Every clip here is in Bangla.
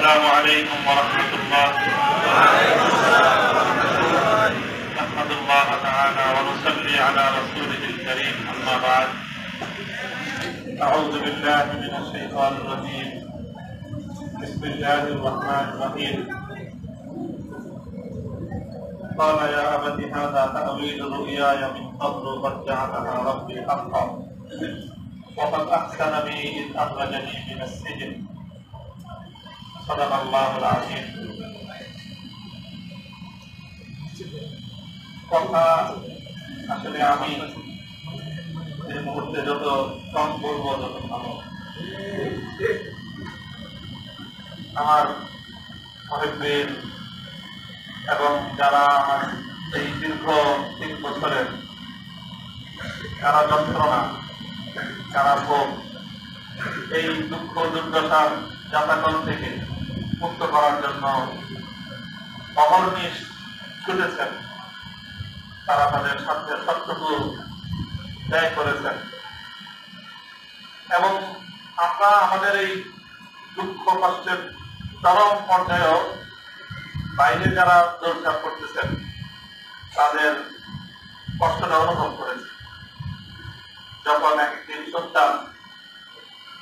السلام عليكم ورحمة الله. نحمد الله تعالى ونصلي على رسوله الكريم. أما بعد، أعوذ بالله من الشيطان الرجيم. بسم الله الرحمن الرحيم. قال يا أبت هذا تأويل رؤياي من قبل قد جعلها ربي حقا وقد أحسن بي إذ أخرجني من السجن. صدق الله العظيم. কথা আসলে আমি এই মুহূর্তে যত কম বলবো তত ভালো। আমার মহিবীর এবং যারা আমার এই দীর্ঘ 3 বছরের কারা যন্ত্রণা, কারা ভোগ, এই দুঃখ দুর্দশার যাতাকল থেকে মুক্ত করার জন্য অহর্নিশ ছুটেছেন, তারা তাদের সাধ্যের সবটুকু ব্যয় করেছেন এবং আমরা আমাদের এই দুঃখ কষ্টের চরম পর্যায়েও বাইরে যারা দৌড়ঝাঁপ করতেছেন তাদের কষ্টটা অনুভব করেছে। যখন একদিন শুনতাম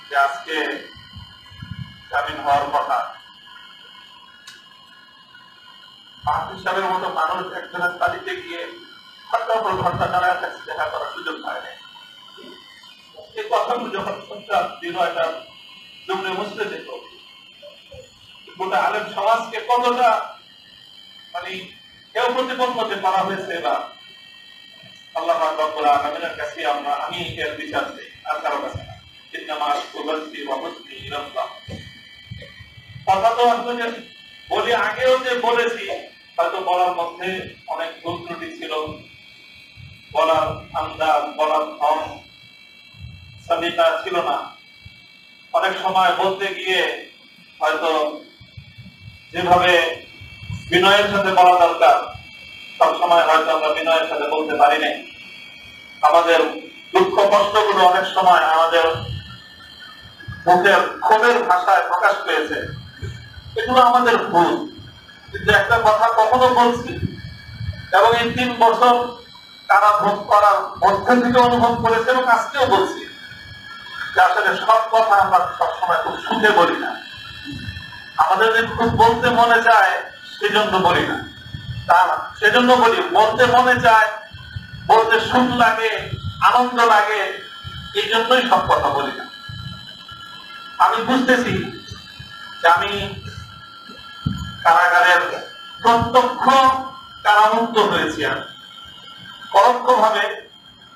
যে আজকে জামিন হওয়ার কথা, মাহফুজ সাহেবের মতো মানুষ একজনের তালিতে গিয়ে ঘন্টার পর ঘন্টা দাঁড়ায় থাকছে, দেখা করার সুযোগ পায় না। এই কথাগুলো যখন শুনতাম হৃদয়টা দুমড়ে মুচড়ে যেত। গোটা আলেম সমাজকে কতটা কেউ প্রতিপন্নতে করা হয়েছে বা আল্লাহ রাব্বুল আলামিনের কাছে আমি এর বিচার চাই, আর কারো কাছে না। কথা তো আসলে বলি, আগেও যে বলেছি হয়তো বলার মধ্যে অনেক ভুল ত্রুটি ছিল, বলার আন্দাজ, বলার ধন সলিকা ছিল না। অনেক সময় বলতে গিয়ে হয়তো যেভাবে বিনয়ের সাথে বলা দরকার সব সময় হয়তো আমরা বিনয়ের সাথে বলতে পারি নাই। আমাদের দুঃখ কষ্টগুলো অনেক সময় আমাদের মুখের ক্ষোভের ভাষায় প্রকাশ পেয়েছে, এগুলো আমাদের ভুল। কিন্তু একটা কথা কখনো বলছি এবং এই 3 বছর তারা ভোগ করার মধ্যে থেকে অনুভব করেছে এবং আজকেও বলছি যে আসলে সব কথা আমরা সবসময় খুব সুখে বলি না। আমাদের যে খুব বলতে মনে চায় সেজন্য বলি না, তা না। সেজন্য বলি, বলতে মনে চায়, বলতে সুখ লাগে, আনন্দ লাগে, এই জন্যই সব কথা বলি না। আমি বুঝতেছি যে আমি কারাগারের প্রত্যক্ষ কারামুক্ত হয়েছি, আমি পরোক্ষ ভাবে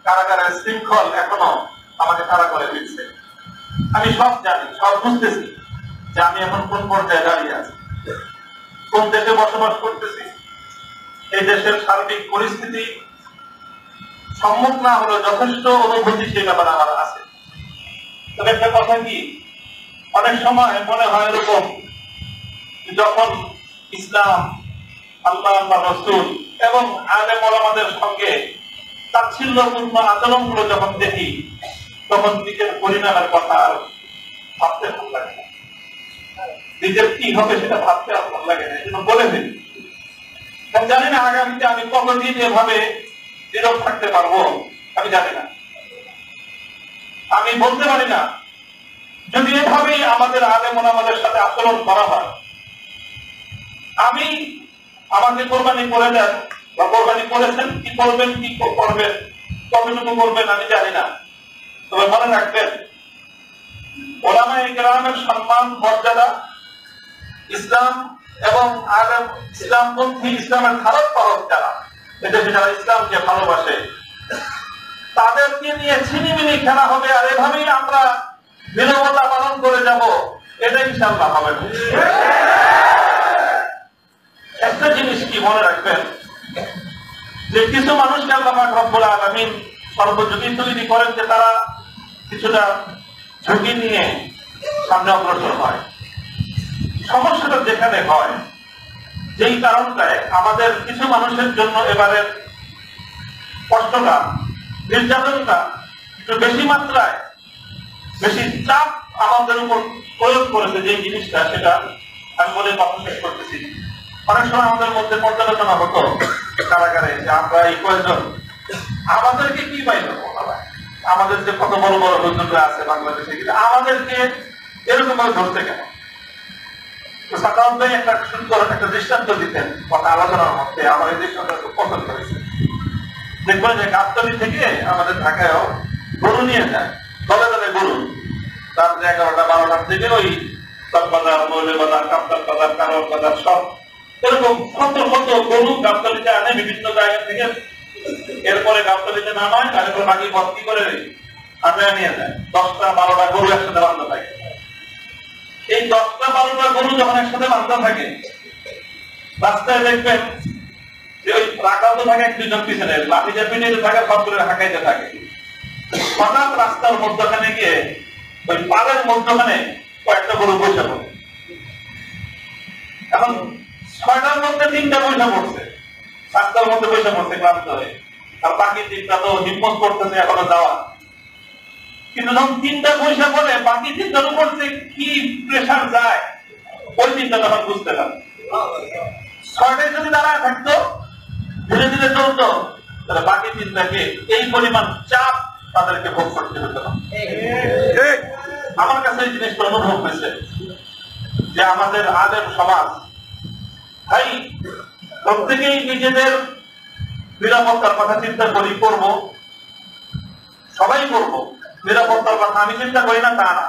কারাগারের শৃঙ্খল এখনো আমাকে তাড়া করে দিচ্ছে। আমি সব জানি, সব বুঝতেছি যে আমি এখন কোন পর্যায়ে দাঁড়িয়ে আছি, কোন দেশে বসবাস করতেছি। এই দেশের সার্বিক পরিস্থিতি সম্মুখ না হলে যথেষ্ট অনুভূতি সে ব্যাপারে আমার আছে। তবে একটা কথা কি, অনেক সময় মনে হয় এরকম, যখন ইসলাম, আল্লাহ রাসূল এবং আলেম ওলামাদের সঙ্গে তাচ্ছিল্যপূর্ণ আচরণগুলো যখন দেখি, তখন নিজের পরিণামের কথা আর ভাবতে ভালো লাগে না, নিজের কি হবে সেটা ভাবতে আর ভালো লাগে না। এই জন্য বলে দিন, জানি না আগামীতে আমি কতদিন এভাবে নীরব থাকতে পারবো, আমি জানি না। আমি বলতে পারি না যদি এভাবেই আমাদের আলেম ওলামাদের সাথে আচরণ করা হয়। আমি আমাকে কোরবানি করে দেন বা কোরবানি করেছেন, কি করবেন, কি করবেন, কতটুকু করবেন আমি জানি না। তবে মনে রাখবেন, ওলামায়ে কেরামের সম্মান, মর্যাদা, ইসলাম এবং আলেম, ইসলামপন্থী, ইসলামের ধারক পালক যারা, এদেশে যারা ইসলামকে ভালোবাসে, তাদেরকে নিয়ে ছিনিমিনি খেলা হবে আর এভাবেই আমরা নীরবতা পালন করে যাব, এটা ইনশাআল্লাহ হবে না। একটা জিনিস কি মনে রাখবেন, যে কিছু মানুষকে আল্লাহ পাক রব্বুল আলামিন সর্বযোগী তৈরি করেন যে তারা কিছুটা ঝুঁকি নিয়ে সামনে অগ্রসর হয়। সমস্যাটা যেখানে হয়, যেই কারণটায় আমাদের কিছু মানুষের জন্য এবারের কষ্টটা, নির্যাতনটা একটু বেশি মাত্রায়, বেশি চাপ আমাদের উপর প্রয়োগ করেছে, যে জিনিসটা সেটা আমি বলে কথা শেষ করতেছি। অনেক সময় আমাদের মধ্যে পর্যালোচনা হতো কারাগারে যে আমরা এই কয়েকজন আমাদেরকে কি পাইল, আমাদের যে কত বড় বড় হুজুররা আছে বাংলাদেশে, কিন্তু আমাদেরকে এরকম ভাবে ধরতে কেন? সাকাওয়াত ভাই একটা সুন্দর একটা দৃষ্টান্ত দিতেন কথা আলোচনার মধ্যে, আমার এই দৃষ্টান্ত খুব পছন্দ করেছে। দেখবেন যে গাবতলী থেকে আমাদের ঢাকায়ও গরু নিয়ে যায়, দলে দলে গরু, রাত্রে 11টা 12টার থেকে ওই চকবাজার, মৌলবাজার, কাপ্তান বাজার, কারওয়ান বাজার সব এরকম কত কত গরু গাবতলীতে আনে বিভিন্ন জায়গা থেকে। এরপরে গাবতলীতে নামায়, তারপর বাকি ভর্তি করে আটায় নিয়ে যায়। 10টা 12টা গরু একসাথে বান্ধা থাকে। এই 10টা 12টা গরু যখন একসাথে বান্ধা থাকে, রাস্তায় দেখবেন যে ওই রাখাতে থাকে 1-2 জন পিছনে, লাঠিতে পিঠে থাকে, সব করে হাঁকাইতে থাকে। হঠাৎ রাস্তার মধ্যখানে গিয়ে ওই পাড়ের মধ্যখানে কয়েকটা গরু বসে পড়ে। এখন 6টার মধ্যে 3টা বসে পড়ছে, রাস্তার মধ্যে বসে পড়ছে ক্লান্ত হয়ে, আর বাকি 3টা তো হিম্মত করতেছে এখনো যাওয়া। কিন্তু যখন 3টা বসে পড়ে, বাকি 3টার উপর যে কি প্রেশার যায় ওই 3টা তখন বুঝতে পারে। 6টায় যদি দাঁড়ায় থাকতো, ধীরে ধীরে চলতো, তাহলে বাকি 3টাকে এই পরিমাণ চাপ তাদেরকে ভোগ করতে হতো না। আমার কাছে এই জিনিসটা অনুভব হয়েছে যে আমাদের আলেম সমাজ ভাই প্রত্যেকেই নিজেদের নিরাপত্তার কথা চিন্তা করি, করব, সবাই করব। নিরাপত্তার কথা আমি চিন্তা করি না তা না,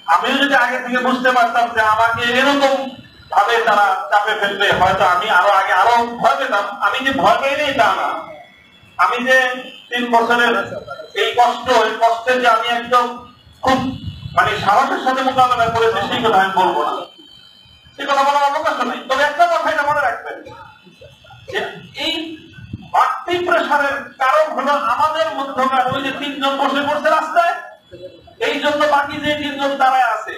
আমিও যদি আগে থেকে বুঝতে পারতাম যে আমাকে এরকম ভাবে তারা চাপে ফেলবে, হয়তো আমি আরো আগে আরো ভয় পেতাম। আমি যে ভয় পেয়ে নেই তা না, আমি যে 3 বছরের এই কষ্ট, এই কষ্টের যে আমি একদম খুব মানে সাহসের সাথে মোকাবেলা করেছি সেই কথা আমি বলবো না, সে কথা বলার অবকাশ নাই। তবে একটা কথা এটা মনে রাখবেন যে এই বাড়তি প্রেশারের কারণ হলো আমাদের মধ্যকার ওই যে 3 জন বসে পড়ছে রাস্তায়, এই জন্য বাকি যে 3 জন দাঁড়ায় আছে,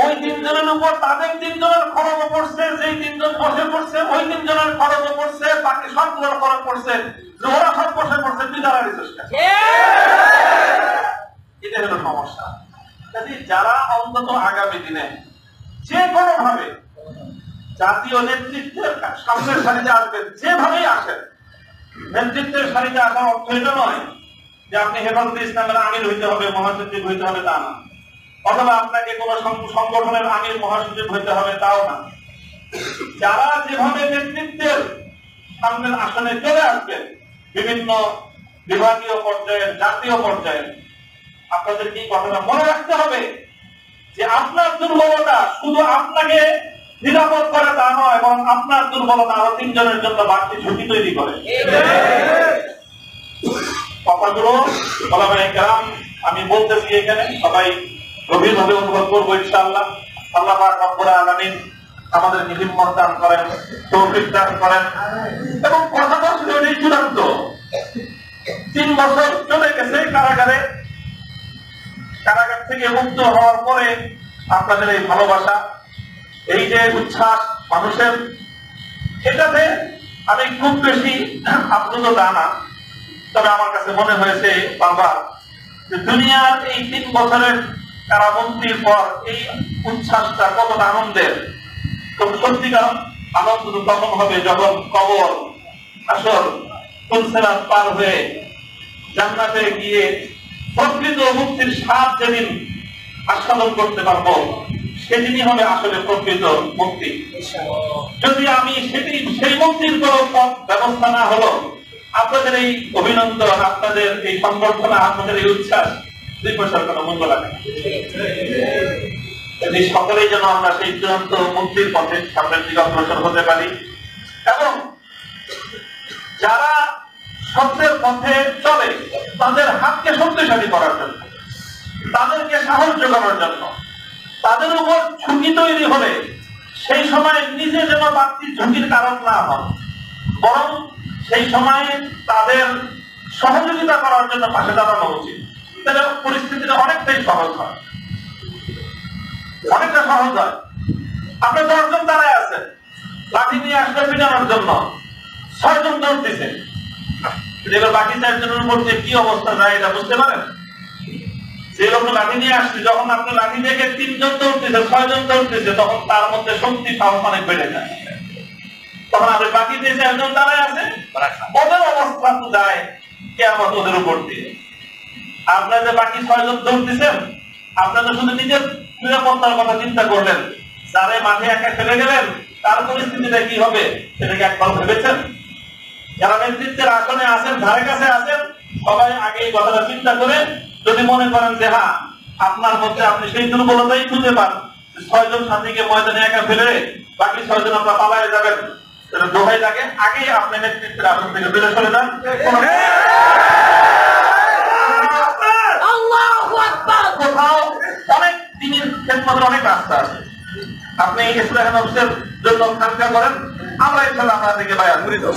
ওই 3 জনের উপর তাদের 3 জনের খরচ পড়ছে, যেই 3 জন বসে পড়ছে ওই 3 জনের খরচ পড়ছে, বাকি সবগুলোর খরচ পড়ছে, ওরা সব বসে পড়ছে, তুই দাঁড়ালি চেষ্টা। এটা হলো সমস্যা। যারা অন্তত আগামী দিনে যে কোনো ভাবে জাতীয় নেতৃত্বের সামনের সারিতে আসবেন, যেভাবেই আসেন, নেতৃত্বের সারিতে আসার অর্থ এটা নয় যে আপনি হেফাজতে ইসলামের আমির হইতে হবে, মহাসচিব হইতে হবে, তা না, অথবা আপনাকে কোন সংগঠনের আমির মহাসচিব হইতে হবে, তাও না। যারা যেভাবে নেতৃত্বের সামনের আসনে চলে আসবেন, বিভিন্ন বিভাগীয় পর্যায়ে, জাতীয় পর্যায়ে, আপনাদের কি কথাটা মনে রাখতে হবে যে আপনার দুর্বলতা শুধু আপনাকে নিরাপদ করে তা নয়, এবং আপনার দুর্বলতা আরো 3 জনের জন্য বাড়তি ঝুঁকি তৈরি করে। কথাগুলো ওলামায়ে কেরাম আমি বলতেছি এখানে সবাই গভীরভাবে অনুভব করবো ইনশাআল্লাহ। আল্লাহ পাক রব্বুল আলামিন আমাদেরকে হিম্মত দান করেন, তৌফিক দান করেন। এবং কথাটা ছিল এই চূড়ান্ত, 3 বছর চলে গেছে কারাগারে, কারাগার থেকে মুক্ত হওয়ার পরে আপনাদের এই ভালোবাসা, এই যে উচ্ছ্বাস মানুষের, এটাতে আমি খুব বেশি আপ্লুত তা না। তবে আমার কাছে মনে হয়েছে বারবার যে দুনিয়ার এই 3 বছরের কারাবন্দির পর এই উচ্ছ্বাসটা কতটা আনন্দের। তো সত্যিকার আনন্দ তখন হবে যখন কবর, আসর, ফুলসেরাত পার হয়ে জান্নাতে গিয়ে প্রকৃত মুক্তির স্বাদ যেদিন আস্বাদন করতে পারবো, সেদিনই হবে আসলে প্রকৃত মুক্তি। যদি আমি সেই মুক্তির কোনো ব্যবস্থা না হলো, আপনাদের এই অভিনন্দন, আপনাদের এই সংবর্ধনা, আপনাদের এই উচ্ছ্বাস 2 পয়সার কোনো মূল্য লাগে না। সকলেই যেন আমরা সেই চূড়ান্ত মুক্তির পথে সামনের দিকে অগ্রসর হতে পারি, এবং যারা সত্যের পথে চলে তাদের হাতকে শক্তিশালী করার জন্য, তাদেরকে সাহস যোগানোর জন্য, তাদের উপর ঝুঁকি তৈরি হলে সেই সময় নিজে যেন বাড়তি ঝুঁকির কারণ না হয়, বরং সেই সময়ে তাদের সহযোগিতা করার জন্য পাশে দাঁড়ানো উচিত। তাহলে পরিস্থিতিটা অনেকটাই সহজ হয়, অনেকটা সহজ হয়। আপনি 10 জন দাঁড়ায় আছেন, লাঠি নিয়ে আসলে পিটানোর জন্য 6 জন দৌড় দিচ্ছেন, বাকি 4 জনের উপর যে কি অবস্থা যায় এটা বুঝতে পারেন? যে লোক লাঠি নিয়ে আসছে, যখন আপনি লাঠি দেখে 3 জন দৌড়তেছে, 6 জন দৌড়তেছে, তখন তার মধ্যে শক্তি সাহস অনেক বেড়ে যায়। তখন আপনি বাকি যে 4 জন দাঁড়ায় আছে, ওদের অবস্থা তো যায় কিয়ামত ওদের উপর দিয়ে। আপনারা যে বাকি 6 জন দৌড়তেছেন, আপনারা শুধু নিজের নিরাপত্তার কথা চিন্তা করলেন, যারা মাঠে একা ফেলে গেলেন তার পরিস্থিতিটা কি হবে সেটাকে একবার ভেবেছেন? যারা নেতৃত্বের আসনে আছেন, ধারে কাছে আছেন, সবাই আগে এই কথাটা চিন্তা করে যদি মনে করেন যে হ্যাঁ আপনার মধ্যে আপনি সেই দুর্বলতাই খুঁজে পান, 6 জন সাথীকে ময়দানে একা ফেলে বাকি 6 জন আপনারা পালায়ে যাবেন, এটা দোহাই লাগে আগে আপনি নেতৃত্বের আসন থেকে বের সরে যান। কোথাও অনেক দিনের ক্ষেত্রে অনেক রাস্তা আছে, আপনি ইসলাম নফসের জন্য খানকা করেন, আমরা ইনশাআল্লাহ আপনাদেরকে বায়াত করে দেব।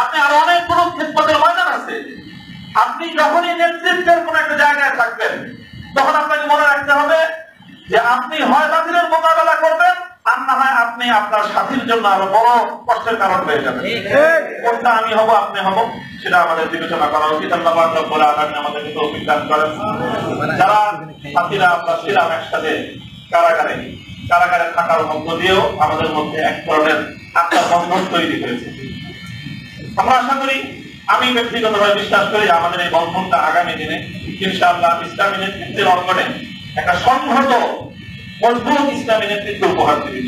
আপনি আরো অনেক বড় ক্ষেত্রের ময়দান আছে। আপনি যখনই নেতৃত্বের কোন একটা জায়গায় থাকবেন, তখন আপনাকে মনে রাখতে হবে যে আপনি হয় বাতিলের মোকাবেলা করবেন, আর না হয় আপনি আপনার সাথীর জন্য আরো বড় কষ্টের কারণ হয়ে যাবেন। কোনটা আমি হব আপনি হব সেটা আমাদের বিবেচনা করা উচিত। আল্লাহ পাক রব্বুল আলামিন আমাদেরকে তৌফিক দান করেন। যারা সাথীরা আমরা ছিলাম একসাথে কারাগারে থাকার মধ্য দিয়েও আমাদের মধ্যে এক ধরনের আত্মার বন্ধন তৈরি হয়েছে। আমরা আশা করি, আমি ব্যক্তিগতভাবে বিশ্বাস করি আমাদের এই বন্ধনটা আগামী দিনে ইনশাআল্লাহ ইসলামী নেতৃত্বের অঙ্গনে একটা সংহত মজবুত ইসলামী নেতৃত্ব উপহার দেবে।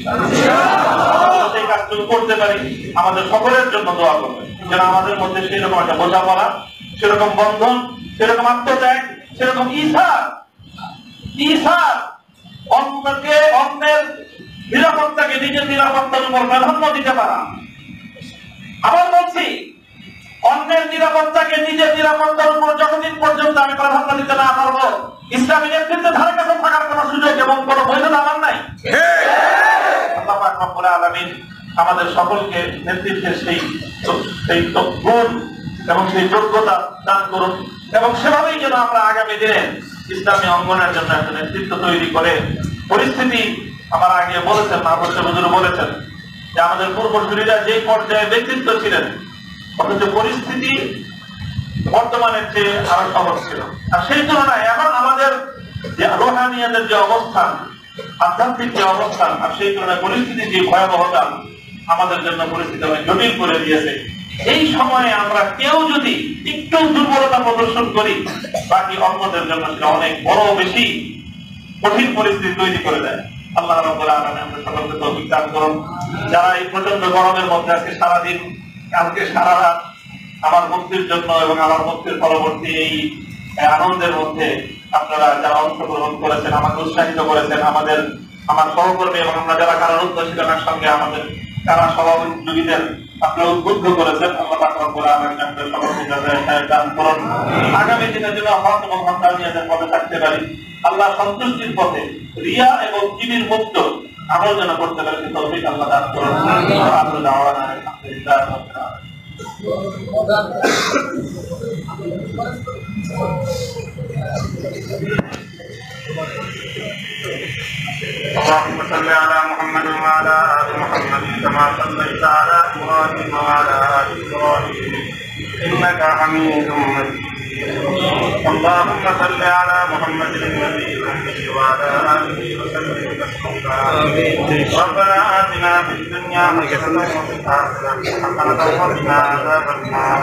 সেই কাজটুকু করতে পারি, আমাদের সকলের জন্য দোয়া করবেন যেন আমাদের মধ্যে সেরকম একটা বোঝাপড়া, সেরকম বন্ধন, সেরকম আত্মত্যাগ, সেরকম ঈর্ষা অন্যের নিরাপত্তাকে নিজের নিরাপত্তার উপর প্রাধান্য দিতে পারা। আবার বলছি, অন্যের নিরাপত্তাকে নিজের নিরাপত্তার উপর যতদিন পর্যন্ত আমি প্রাধান্য দিতে না পারবো, ইসলামী নেতৃত্বে ধারে কাছে থাকার কোন সুযোগ এবং কোন বৈধতা আমার নাই। আল্লাহ পাক রব্বুল আলামিন আমাদের সকলকে নেতৃত্বের সেই গুণ এবং সেই যোগ্যতা দান করুন, এবং সেভাবেই যেন আমরা আগামী দিনে ইসলামী অঙ্গনের জন্য একটা নেতৃত্ব তৈরি করে পরিস্থিতি, আমার আগে বলেছেন মাহবুব হুজুর বলেছেন যে আমাদের পূর্বসূরীরা যে পর্যায়ে ব্যক্তিত্ব ছিলেন, অথচ পরিস্থিতি বর্তমানের চেয়ে আরো সহজ ছিল। আর সেই তুলনায় এখন আমাদের যে রোহানিয়াদের যে অবস্থান, আধ্যাত্মিক যে অবস্থান, আর সেই তুলনায় পরিস্থিতির যে ভয়াবহতা আমাদের জন্য পরিস্থিতি অনেক জটিল করে দিয়েছে। এই সময়ে আমরা কেউ যদি একটু দুর্বলতা প্রদর্শন করি, বাকি অন্যদের জন্য সেটা অনেক বড় বেশি কঠিন পরিস্থিতি তৈরি করে দেয়। আল্লাহ রাব্বুল আলামিন আমাদের সকলকে তৌফিক দান করুন। যারা এই প্রচন্ড গরমের মধ্যে আজকে সারাদিন, কালকে সারা রাত আমার মুক্তির জন্য এবং আমার মুক্তির পরবর্তী এই আনন্দের মধ্যে আপনারা যারা অংশগ্রহণ করেছেন, আমাকে উৎসাহিত করেছেন, আমার সহকর্মী এবং আমরা যারা কারারুদ্ধ ছিলাম সঙ্গে আমাদের কারা সহযোগীদের আপনারা উদ্বুদ্ধ করেছেন, আল্লাহ পাক রব্বুল আলামিন আমাদের সকলকে জাযায়ে দান করুন। আগামী দিনের জন্য হক এবং হক্কানিয়তের পথে থাকতে পারি, আল্লাহ সন্তুষ্টির পথে রিয়া এবং কিবির মুক্ত আমল যেন করতে পারি, তৌফিক আল্লাহ দান করুন। আল্লাহু দাওয়ানা আলহামদুলিল্লাহ রাব্বিল আলামিন। اللهم صل على محمد وعلى آل محمد كما صليت على إبراهيم وعلى آل إبراهيم إنك حميد مجيد. اللهم صل على محمد النبي وعلى آله وسلم تسليما. ربنا آتنا في الدنيا حسنة وفي الآخرة حسنة وقنا عذاب النار.